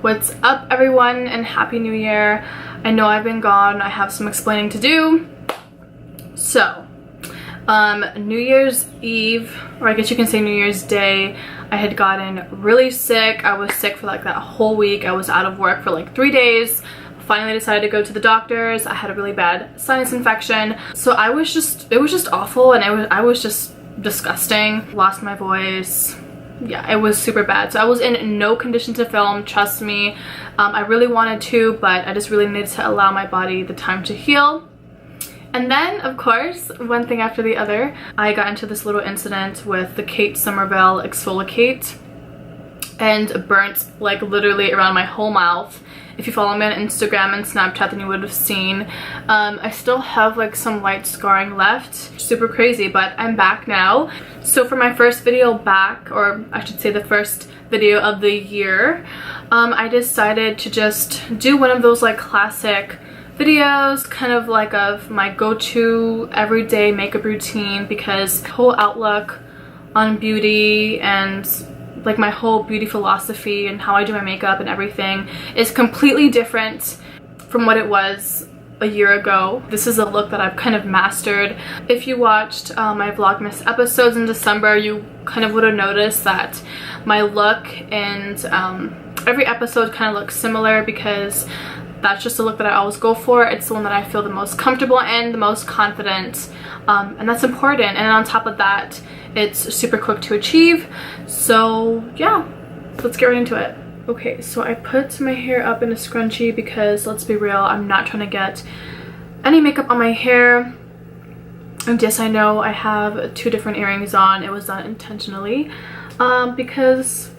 What's up everyone, and happy new year. I know I've been gone, I have some explaining to do. So New Year's Eve, or I guess you can say New Year's Day, I had gotten really sick. I was sick for like that whole week. I was out of work for like 3 days. Finally decided to go to the doctors. I had a really bad sinus infection, so it was just awful, and I was just disgusting. Lost my voice. Yeah, it was super bad. So I was in no condition to film, trust me. I really wanted to, but I just really needed to allow my body the time to heal. And then, of course, one thing after the other, I got into this little incident with the Kate Somerville Exfoliate and burnt like literally around my whole mouth. If you follow me on Instagram and Snapchat, then you would have seen. I still have like some light scarring left. Super crazy, but I'm back now. So for my first video back, or I should say the first video of the year, I decided to just do one of those like classic videos, kind of like of my go-to everyday makeup routine, because the whole outlook on beauty and like my whole beauty philosophy and how I do my makeup and everything is completely different from what it was a year ago. This is a look that I've kind of mastered. If you watched my Vlogmas episodes in December, you kind of would have noticed that my look and every episode kind of looks similar, because that's just the look that I always go for. It's the one that I feel the most comfortable and the most confident, and that's important. And on top of that, it's super quick to achieve. So yeah, let's get right into it. Okay, so I put my hair up in a scrunchie because, let's be real, I'm not trying to get any makeup on my hair. And yes, I know I have 2 different earrings on. It was done intentionally because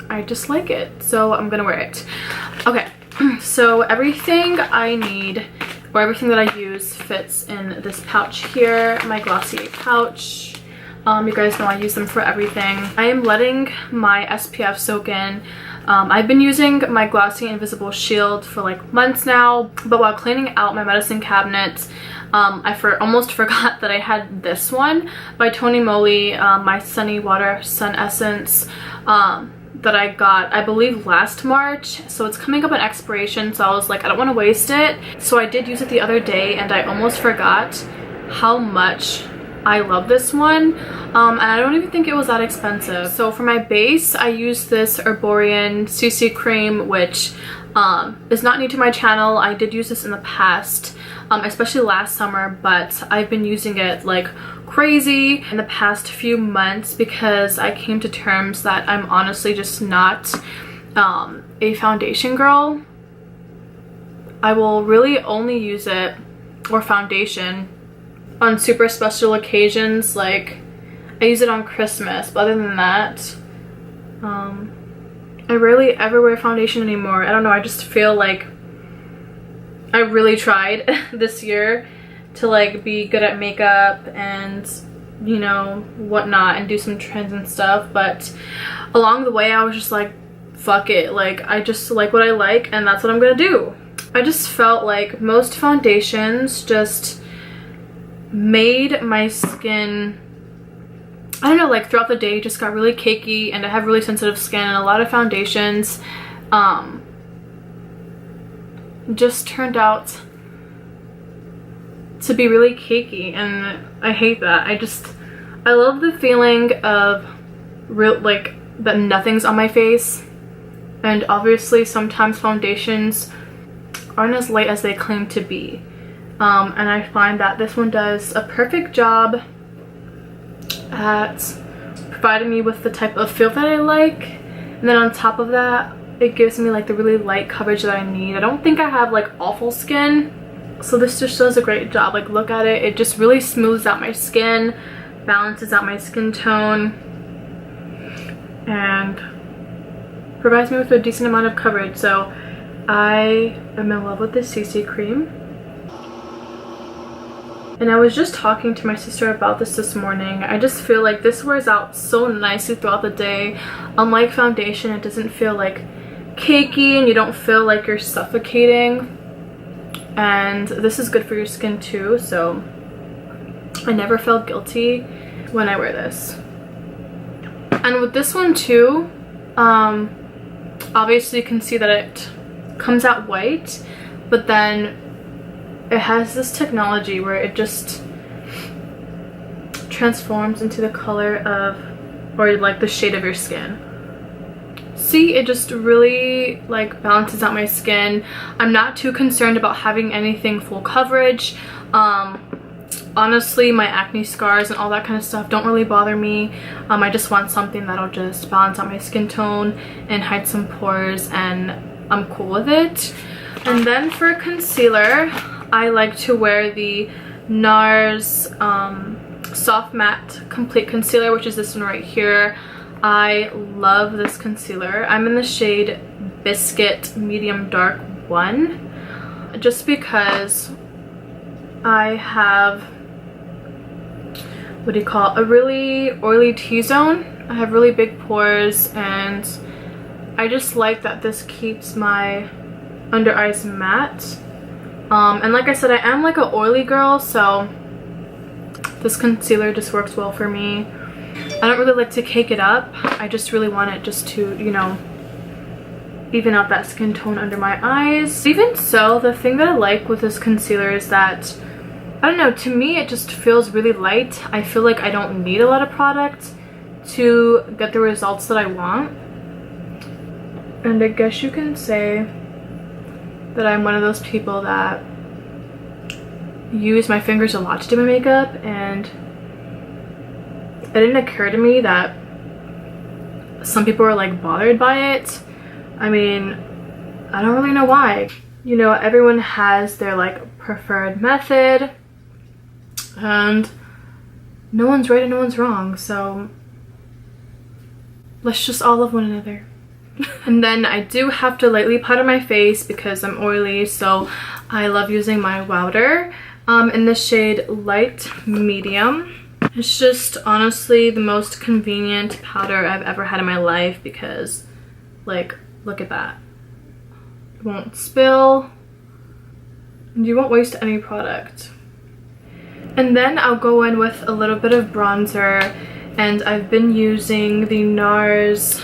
I just like it, so I'm gonna wear it. Okay, so everything I need, or everything that I use, fits in this pouch here, my Glossier pouch. You guys know I use them for everything. I am letting my SPF soak in. I've been using my Glossier Invisible Shield for like months now, but while cleaning out my medicine cabinet, I almost forgot that I had this one by Tony Moly, my Sunny Water Sun Essence, that I got, I believe, last March. So it's coming up on expiration, so I was like, I don't want to waste it. So I did use it the other day, and I almost forgot how much I love this one, and I don't even think it was that expensive. So for my base, I use this Herborian CC cream, which is not new to my channel. I did use this in the past, especially last summer, but I've been using it like crazy in the past few months because I came to terms that I'm honestly just not a foundation girl. I will really only use it, or foundation, on super special occasions. Like I use it on Christmas, but other than that, I rarely ever wear foundation anymore. I don't know, I just feel like I really tried this year to like be good at makeup and, you know, whatnot, and do some trends and stuff, but along the way I was just like, fuck it, like I just like what I like and that's what I'm gonna do. I just felt like most foundations just made my skin, I don't know, like throughout the day just got really cakey, and I have really sensitive skin, and a lot of foundations just turned out to be really cakey, and I hate that. I love the feeling of real, like, that nothing's on my face, and obviously sometimes foundations aren't as light as they claim to be. And I find that this one does a perfect job at providing me with the type of feel that I like, and then on top of that, it gives me like the really light coverage that I need. I don't think I have like awful skin, so this just does a great job. Like, look at it, it just really smooths out my skin, balances out my skin tone, and provides me with a decent amount of coverage. So I am in love with this CC cream. And I was just talking to my sister about this morning. I just feel like this wears out so nicely throughout the day. Unlike foundation, it doesn't feel like cakey, and you don't feel like you're suffocating. And this is good for your skin too, so I never felt guilty when I wear this. And with this one too, obviously you can see that it comes out white, but then it has this technology where it just transforms into the color of, or like the shade of your skin. See, it just really like balances out my skin. I'm not too concerned about having anything full coverage. Honestly, my acne scars and all that kind of stuff don't really bother me. I just want something that'll just balance out my skin tone and hide some pores, and I'm cool with it. And then for concealer, I like to wear the NARS Soft Matte Complete Concealer, which is this one right here. I love this concealer. I'm in the shade Biscuit Medium Dark 1, just because I have, what do you call it, a really oily T-zone. I have really big pores, and I just like that this keeps my under eyes matte. And like I said, I am like an oily girl, so this concealer just works well for me. I don't really like to cake it up. I just really want it just to, you know, even out that skin tone under my eyes. Even so, the thing that I like with this concealer is that, I don't know, to me it just feels really light. I feel like I don't need a lot of product to get the results that I want. And I guess you can say that I'm one of those people that use my fingers a lot to do my makeup, and it didn't occur to me that some people are like bothered by it. I mean, I don't really know why. You know, everyone has their like preferred method, and no one's right and no one's wrong, so let's just all love one another. And then I do have to lightly powder my face because I'm oily, so I love using my Wowder in the shade Light Medium. It's just honestly the most convenient powder I've ever had in my life because, like, look at that. It won't spill, and you won't waste any product. And then I'll go in with a little bit of bronzer, and I've been using the NARS,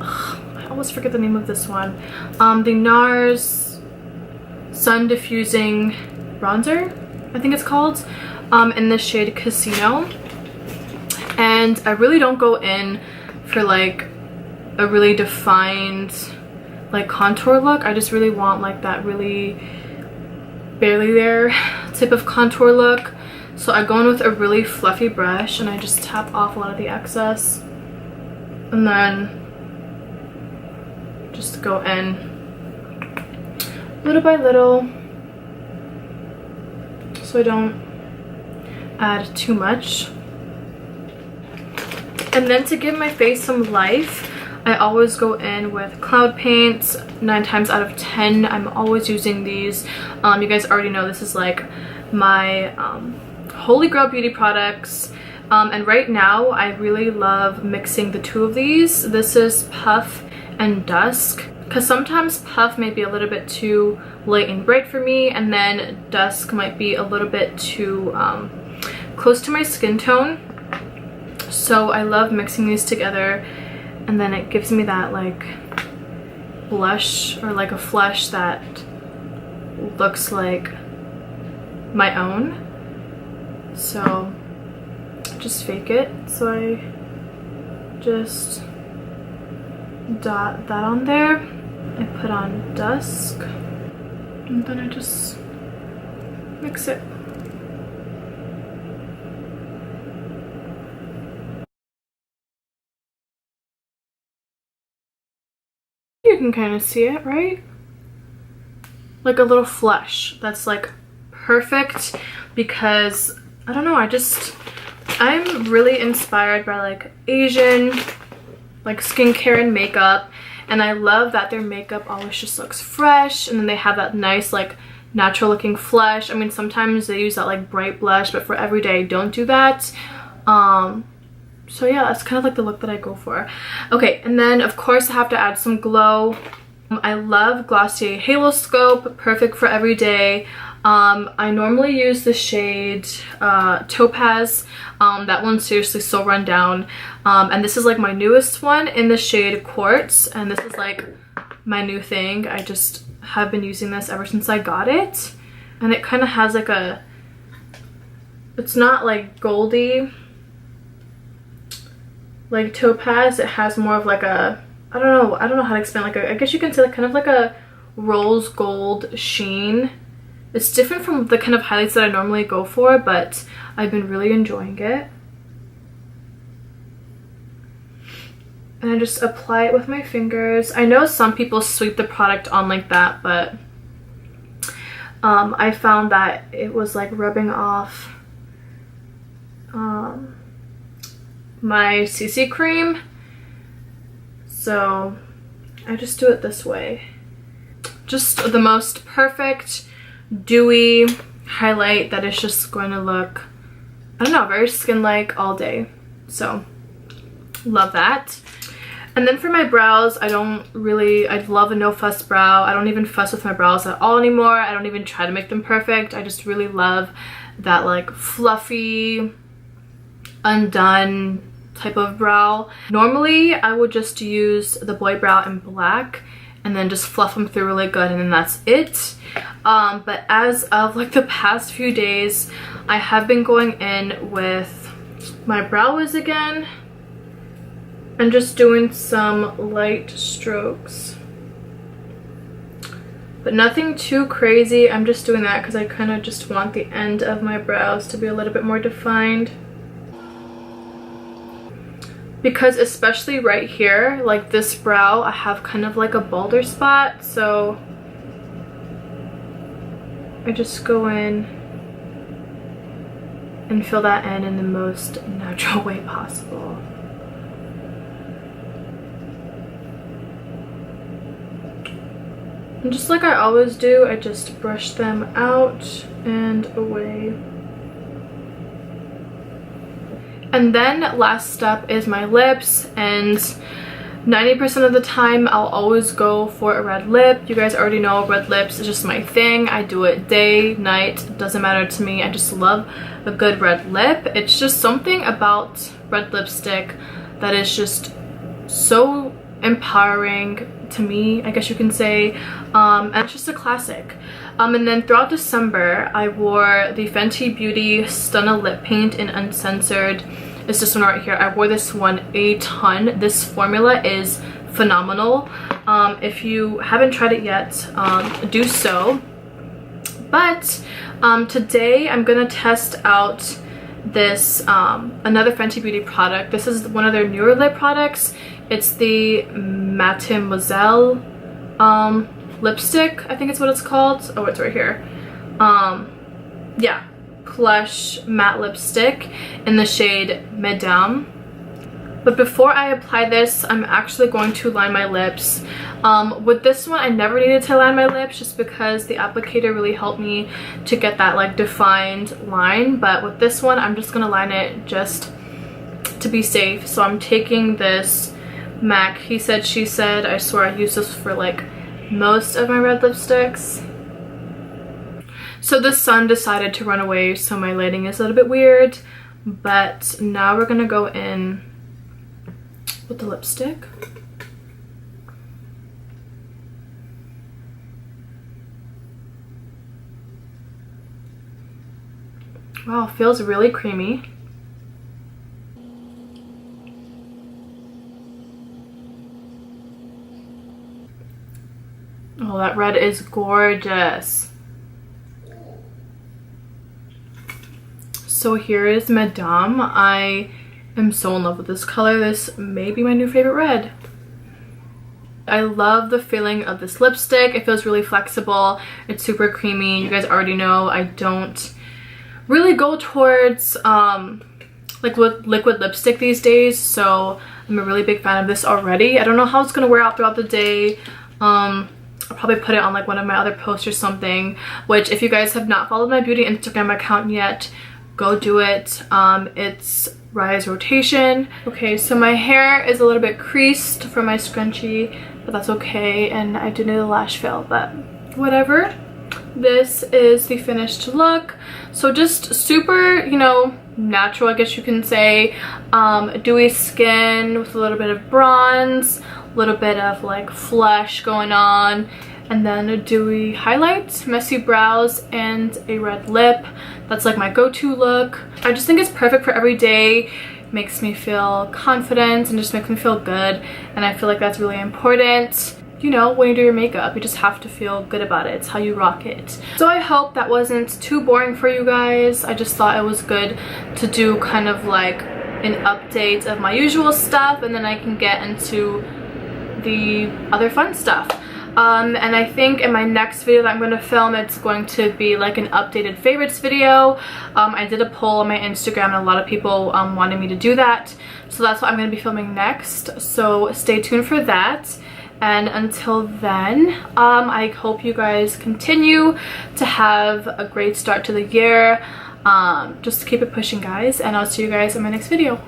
I always forget the name of this one, the NARS Sun Diffusing Bronzer, I think it's called, in the shade Casino. And I really don't go in for like a really defined like contour look. I just really want like that really barely there type of contour look. So I go in with a really fluffy brush and I just tap off a lot of the excess, and then just go in little by little so I don't add too much. And then to give my face some life, I always go in with cloud paints. 9 times out of 10 I'm always using these. You guys already know this is like my holy grail beauty products, and right now I really love mixing the two of these. This is Puff and Dusk, because sometimes Puff may be a little bit too light and bright for me, and then Dusk might be a little bit too close to my skin tone. So I love mixing these together, and then it gives me that like blush or like a flush that looks like my own. So just fake it. So I just dot that on there. I put on Dusk, and then I just mix it. You can kind of see it, right? Like a little flush. That's like perfect because, I don't know, I'm really inspired by like Asian like skincare and makeup, and I love that their makeup always just looks fresh, and then they have that nice like natural looking flush. I mean, sometimes they use that like bright blush, but for everyday, don't do that. So yeah, that's kind of like the look that I go for. Okay, and then of course I have to add some glow. I love Glossier Halo Scope, perfect for every day. I normally use the shade Topaz. That one's seriously so run down. And this is like my newest one in the shade Quartz, and this is like my new thing. I just have been using this ever since I got it, and it kind of has like a, it's not like goldy like Topaz. It has more of like a, I don't know how to explain, like a, I guess you can say like kind of like a rose gold sheen. It's different from the kind of highlights that I normally go for, but I've been really enjoying it. And I just apply it with my fingers. I know some people sweep the product on like that, but I found that it was like rubbing off my CC cream. So I just do it this way. Just the most perfect dewy highlight that is just going to look, I don't know, very skin-like all day. So love that. And then for my brows, I love a no fuss brow. I don't even fuss with my brows at all anymore. I don't even try to make them perfect. I just really love that like fluffy, undone type of brow. Normally I would just use the boy brow in black and then just fluff them through really good, and then that's it. But as of like the past few days, I have been going in with my brow wiz again and just doing some light strokes, but nothing too crazy. I'm just doing that because I kind of just want the end of my brows to be a little bit more defined, because especially right here, like this brow, I have kind of like a balder spot, so I just go in and fill that in the most natural way possible. And just like I always do, I just brush them out and away. And then last step is my lips, and 90% of the time I'll always go for a red lip. You guys already know red lips is just my thing. I do it day, night, it doesn't matter to me. I just love a good red lip. It's just something about red lipstick that is just so empowering to me, I guess you can say, and it's just a classic. And then throughout December, I wore the Fenty Beauty Stunna Lip Paint in Uncensored. It's this one right here. I wore this one a ton. This formula is phenomenal. If you haven't tried it yet, do so. But today I'm gonna test out this another Fenty Beauty product. This is one of their newer lip products. It's the Mademoiselle lipstick, I think it's what it's called. Oh, it's right here. Yeah, plush matte lipstick in the shade Mesdames. But before I apply this, I'm actually going to line my lips. With this one, I never needed to line my lips just because the applicator really helped me to get that like defined line. But with this one, I'm just gonna line it just to be safe. So I'm taking this MAC He Said She Said. I swear I use this for like most of my red lipsticks. So the sun decided to run away, so my lighting is a little bit weird, but now we're gonna go in with the lipstick. Wow, feels really creamy. Oh, that red is gorgeous. So here is Madame. I am so in love with this color. This may be my new favorite red. I love the feeling of this lipstick. It feels really flexible. It's super creamy. You guys already know I don't really go towards like with liquid lipstick these days, so I'm a really big fan of this already. I don't know how it's gonna wear out throughout the day. I'll probably put it on like one of my other posts or something, which if you guys have not followed my beauty Instagram account yet, go do it. It's Rise Rotation. Okay, so my hair is a little bit creased from my scrunchie, but that's okay, and I do need a lash fill, but whatever. this is the finished look. So just super, you know, natural, I guess you can say. Dewy skin with a little bit of bronze, a little bit of like flesh going on, and then a dewy highlight, messy brows, and a red lip. That's like my go-to look. I just think it's perfect for every day. Makes me feel confident and just makes me feel good, and I feel like that's really important. You know, when you do your makeup, you just have to feel good about it. It's how you rock it. So I hope that wasn't too boring for you guys. I just thought it was good to do kind of like an update of my usual stuff, and then I can get into the other fun stuff. And I think in my next video that I'm going to film, it's going to be like an updated favorites video. I did a poll on my Instagram and a lot of people wanted me to do that. So that's what I'm going to be filming next. So stay tuned for that. And until then, I hope you guys continue to have a great start to the year. Just keep it pushing, guys. And I'll see you guys in my next video.